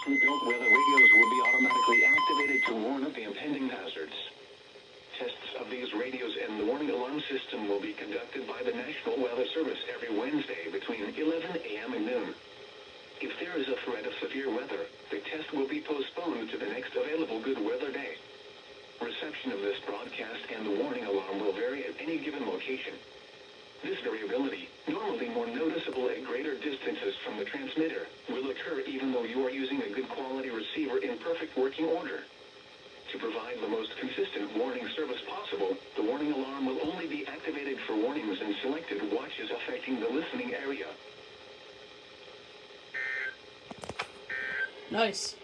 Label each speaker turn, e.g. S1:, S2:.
S1: Specially built weather radios will be automatically activated to warn of the impending hazards. Tests of these radios and the warning alarm system will be conducted by the National Weather Service every Wednesday between 11 a.m. and noon. If there is a threat of severe weather, the test will be postponed to the next available good weather day. Reception of this broadcast and the warning alarm will vary at any given location. This variability, normally more noticeable at greater distances from the transmitter, will occur even though you are using a good quality receiver in perfect working order. To provide the most consistent warning service possible, the warning alarm will only be activated for warnings in selected watches affecting the listening area.
S2: Nice.